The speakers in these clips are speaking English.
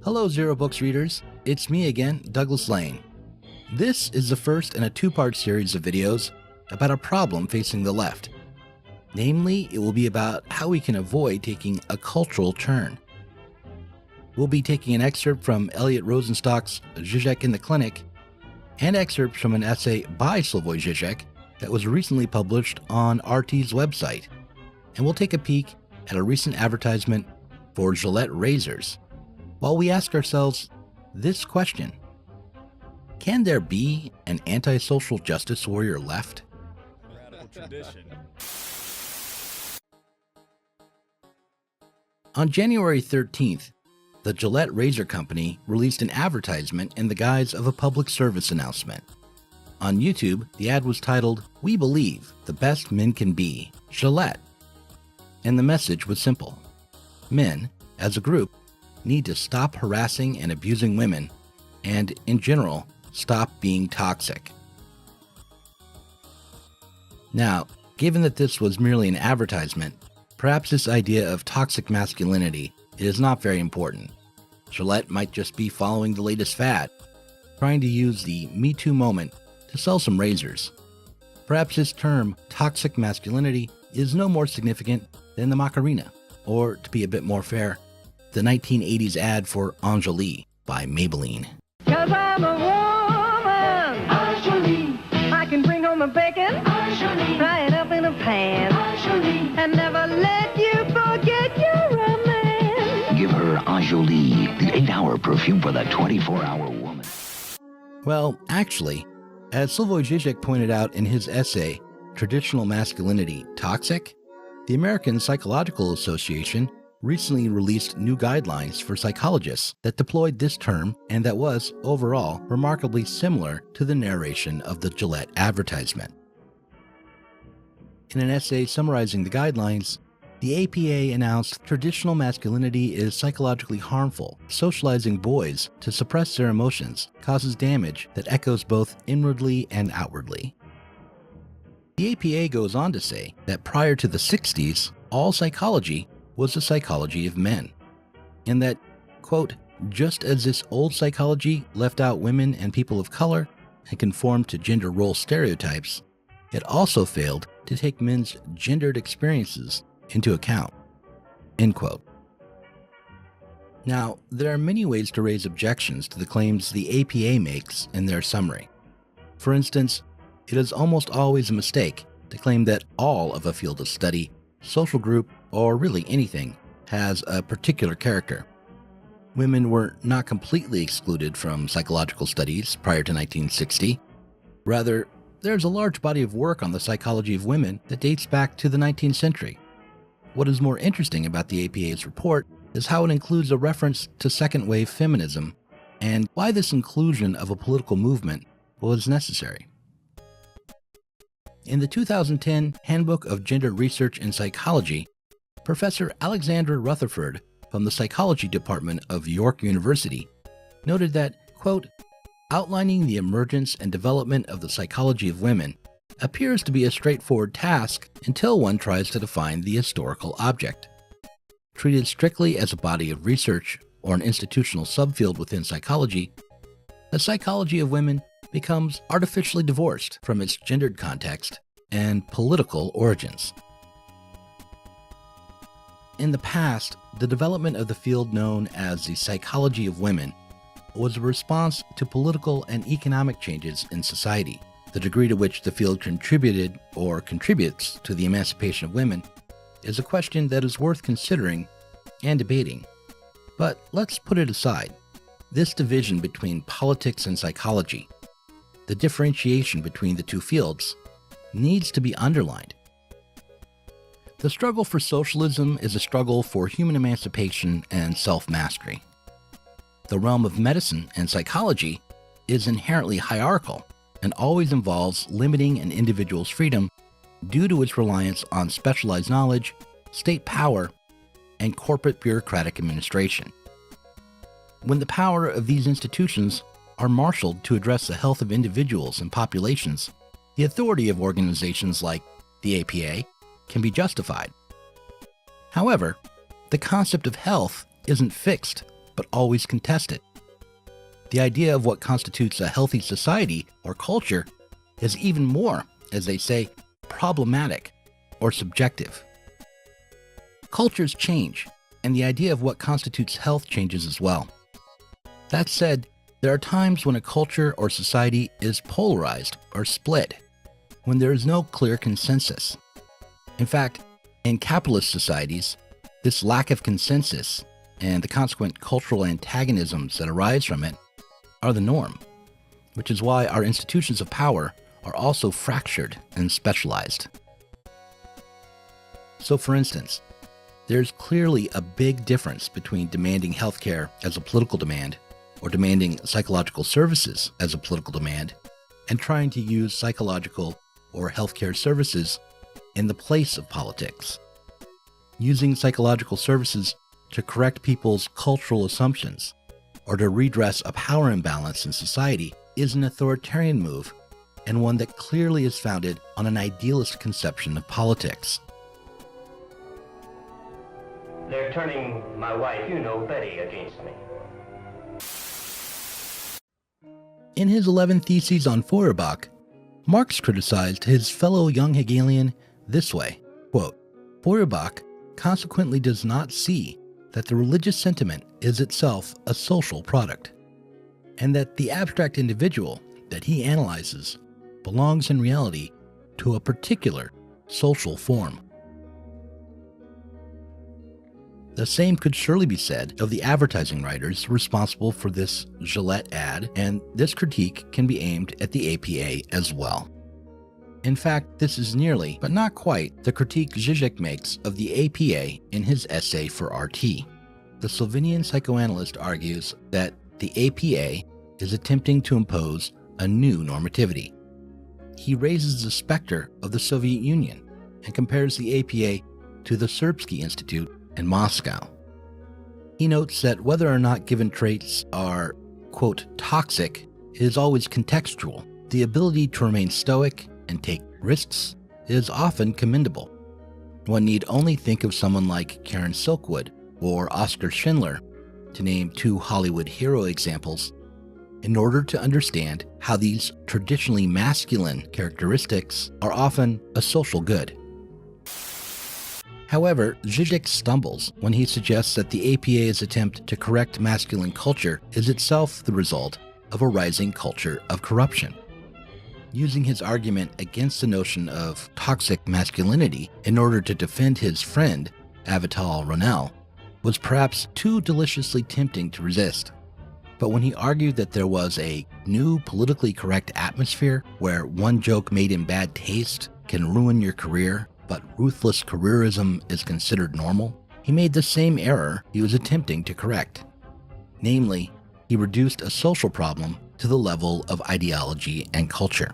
Hello Zero Books readers, it's me again, Douglas Lane. This is the first in a two-part series of videos about a problem facing the left. Namely, it will be about how we can avoid taking a cultural turn. We'll be taking an excerpt from Eliot Rosenstock's Zizek in the Clinic and excerpts from an essay by Slavoj Zizek that was recently published on RT's website. And we'll take a peek at a recent advertisement for Gillette razors, while we ask ourselves this question: can there be an anti-social justice warrior left? Radical tradition. On January 13th, the Gillette Razor Company released an advertisement in the guise of a public service announcement. On YouTube, the ad was titled, "We believe the best men can be, Gillette." And the message was simple. Men, as a group, need to stop harassing and abusing women, and, in general, stop being toxic. Now, given that this was merely an advertisement, perhaps this idea of toxic masculinity is not very important. Gillette might just be following the latest fad, trying to use the Me Too moment to sell some razors. Perhaps this term, toxic masculinity, is no more significant than the Macarena, or, to be a bit more fair, the 1980s ad for Angeli by Maybelline. 'Cause I'm a woman, Angeli. I can bring home the bacon, Angeli. Fry it up in a pan, Angeli. And never let you forget you're a man. Give her Angeli, the 8-hour perfume for the 24-hour woman. Well, actually, as Slavoj Zizek pointed out in his essay, Traditional Masculinity Toxic?, the American Psychological Association recently released new guidelines for psychologists that deployed this term and that was, overall, remarkably similar to the narration of the Gillette advertisement. In an essay summarizing the guidelines, the APA announced traditional masculinity is psychologically harmful. Socializing boys to suppress their emotions causes damage that echoes both inwardly and outwardly. The APA goes on to say that prior to the 60s, all psychology was the psychology of men, and that, quote, just as this old psychology left out women and people of color and conformed to gender role stereotypes, it also failed to take men's gendered experiences into account, end quote. Now, there are many ways to raise objections to the claims the APA makes in their summary. For instance, it is almost always a mistake to claim that all of a field of study, social group, or really anything, has a particular character. Women were not completely excluded from psychological studies prior to 1960. Rather, there's a large body of work on the psychology of women that dates back to the 19th century. What is more interesting about the APA's report is how it includes a reference to second-wave feminism and why this inclusion of a political movement was necessary. In the 2010 Handbook of Gender Research in Psychology, Professor Alexandra Rutherford from the Psychology Department of York University noted that, quote, outlining the emergence and development of the psychology of women appears to be a straightforward task until one tries to define the historical object. Treated strictly as a body of research or an institutional subfield within psychology, the psychology of women becomes artificially divorced from its gendered context and political origins. In the past, the development of the field known as the psychology of women was a response to political and economic changes in society. The degree to which the field contributed or contributes to the emancipation of women is a question that is worth considering and debating. But let's put it aside. This division between politics and psychology, the differentiation between the two fields, needs to be underlined. The struggle for socialism is a struggle for human emancipation and self-mastery. The realm of medicine and psychology is inherently hierarchical and always involves limiting an individual's freedom due to its reliance on specialized knowledge, state power, and corporate bureaucratic administration. When the power of these institutions are marshaled to address the health of individuals and populations, the authority of organizations like the APA can be justified. However, the concept of health isn't fixed but always contested. The idea of what constitutes a healthy society or culture is even more, as they say, problematic or subjective. Cultures change, and the idea of what constitutes health changes as well. That said, there are times when a culture or society is polarized or split, when there is no clear consensus. In fact, in capitalist societies, this lack of consensus and the consequent cultural antagonisms that arise from it are the norm, which is why our institutions of power are also fractured and specialized. So for instance, there's clearly a big difference between demanding healthcare as a political demand or demanding psychological services as a political demand and trying to use psychological or healthcare services in the place of politics. Using psychological services to correct people's cultural assumptions or to redress a power imbalance in society is an authoritarian move, and one that clearly is founded on an idealist conception of politics. They're turning my wife, Betty, against me. In his 11 Theses on Feuerbach, Marx criticized his fellow young Hegelian this way, quote, Feuerbach consequently does not see that the religious sentiment is itself a social product, and that the abstract individual that he analyzes belongs in reality to a particular social form. The same could surely be said of the advertising writers responsible for this Gillette ad, and this critique can be aimed at the APA as well. In fact, this is nearly, but not quite, the critique Zizek makes of the APA in his essay for RT. The Slovenian psychoanalyst argues that the APA is attempting to impose a new normativity. He raises the specter of the Soviet Union and compares the APA to the Serbsky Institute in Moscow. He notes that whether or not given traits are, quote, toxic is always contextual. The ability to remain stoic and take risks is often commendable. One need only think of someone like Karen Silkwood or Oskar Schindler, to name two Hollywood hero examples, in order to understand how these traditionally masculine characteristics are often a social good. However, Zizek stumbles when he suggests that the APA's attempt to correct masculine culture is itself the result of a rising culture of corruption. Using his argument against the notion of toxic masculinity in order to defend his friend, Avital Ronell, was perhaps too deliciously tempting to resist. But when he argued that there was a new politically correct atmosphere where one joke made in bad taste can ruin your career, but ruthless careerism is considered normal, he made the same error he was attempting to correct. Namely, he reduced a social problem to the level of ideology and culture.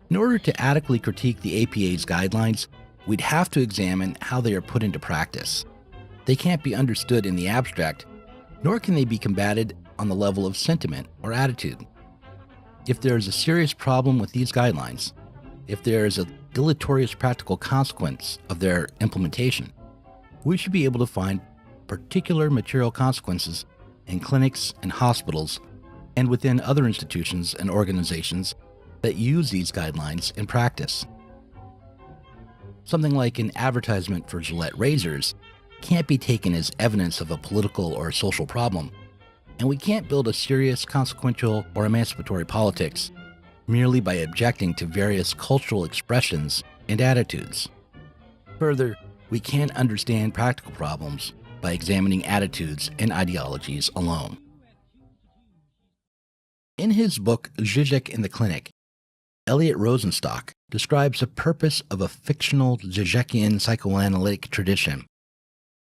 In order to adequately critique the APA's guidelines, we'd have to examine how they are put into practice. They can't be understood in the abstract, nor can they be combated on the level of sentiment or attitude. If there is a serious problem with these guidelines, if there is a deleterious practical consequence of their implementation, we should be able to find particular material consequences in clinics and hospitals and within other institutions and organizations that use these guidelines in practice. Something like an advertisement for Gillette razors can't be taken as evidence of a political or social problem, and we can't build a serious, consequential, or emancipatory politics merely by objecting to various cultural expressions and attitudes. Further, we can't understand practical problems by examining attitudes and ideologies alone. In his book Zizek in the Clinic, Eliot Rosenstock describes the purpose of a fictional Zizekian psychoanalytic tradition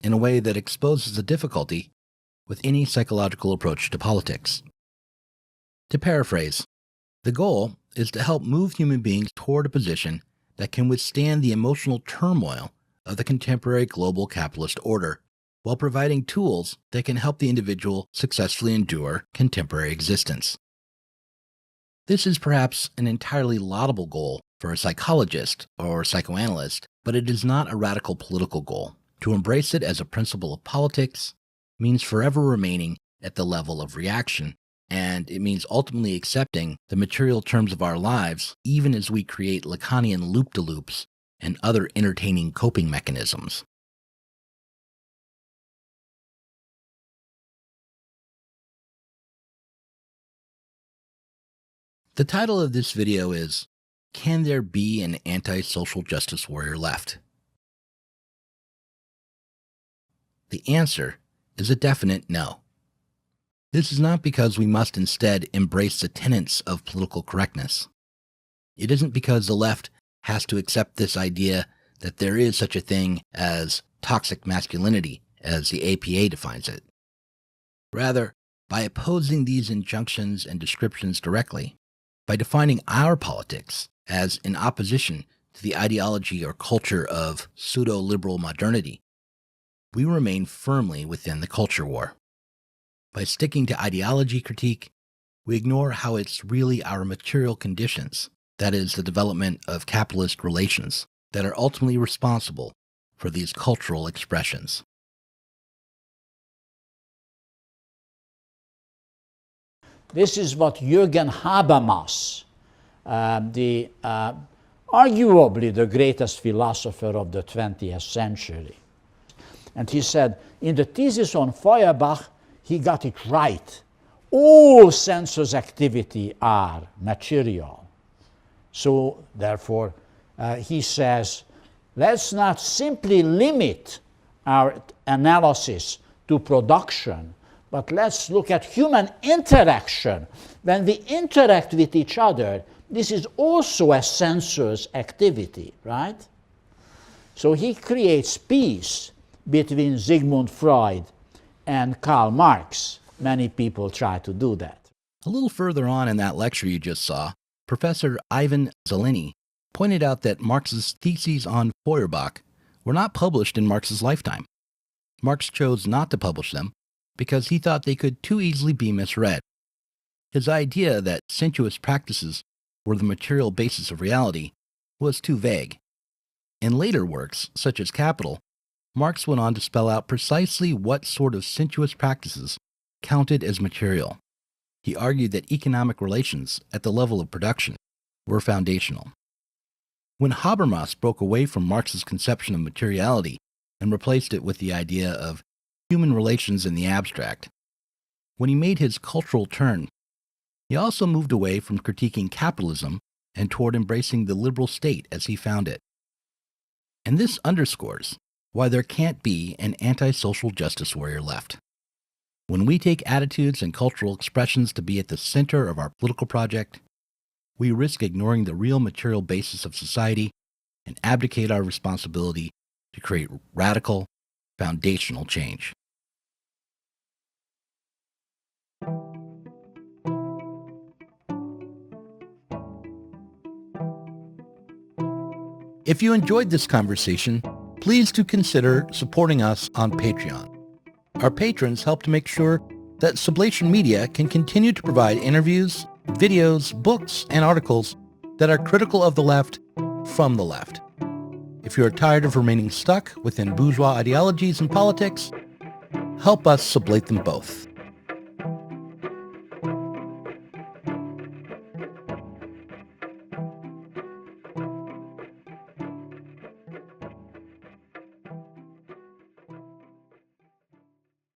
in a way that exposes the difficulty with any psychological approach to politics. To paraphrase, the goal is to help move human beings toward a position that can withstand the emotional turmoil of the contemporary global capitalist order, while providing tools that can help the individual successfully endure contemporary existence. This is perhaps an entirely laudable goal for a psychologist or psychoanalyst, but it is not a radical political goal. To embrace it as a principle of politics means forever remaining at the level of reaction, and it means ultimately accepting the material terms of our lives even as we create Lacanian loop-de-loops and other entertaining coping mechanisms. The title of this video is, Can There Be an Anti-Social Justice Warrior Left? The answer is a definite no. This is not because we must instead embrace the tenets of political correctness. It isn't because the left has to accept this idea that there is such a thing as toxic masculinity, as the APA defines it. Rather, by opposing these injunctions and descriptions directly, by defining our politics as in opposition to the ideology or culture of pseudo-liberal modernity, we remain firmly within the culture war. By sticking to ideology critique, we ignore how it's really our material conditions, that is, the development of capitalist relations, that are ultimately responsible for these cultural expressions. This is what Jürgen Habermas, arguably the greatest philosopher of the 20th century. And he said, in the thesis on Feuerbach, he got it right. All sensuous activity are material. So, therefore, he says, let's not simply limit our analysis to production, but let's look at human interaction. When we interact with each other, this is also a sensuous activity, right? So he creates peace between Sigmund Freud and Karl Marx. Many people try to do that. A little further on in that lecture you just saw, Professor Ivan Zeleny pointed out that Marx's theses on Feuerbach were not published in Marx's lifetime. Marx chose not to publish them because he thought they could too easily be misread. His idea that sensuous practices were the material basis of reality was too vague. In later works, such as Capital, Marx went on to spell out precisely what sort of sensuous practices counted as material. He argued that economic relations at the level of production were foundational. When Habermas broke away from Marx's conception of materiality and replaced it with the idea of human relations in the abstract, when he made his cultural turn, he also moved away from critiquing capitalism and toward embracing the liberal state as he found it. And this underscores why there can't be an anti-social justice warrior left. When we take attitudes and cultural expressions to be at the center of our political project, we risk ignoring the real material basis of society and abdicate our responsibility to create radical, foundational change. If you enjoyed this conversation, please do consider supporting us on Patreon. Our patrons help to make sure that Sublation Media can continue to provide interviews, videos, books, and articles that are critical of the left from the left. If you are tired of remaining stuck within bourgeois ideologies and politics, help us sublate them both.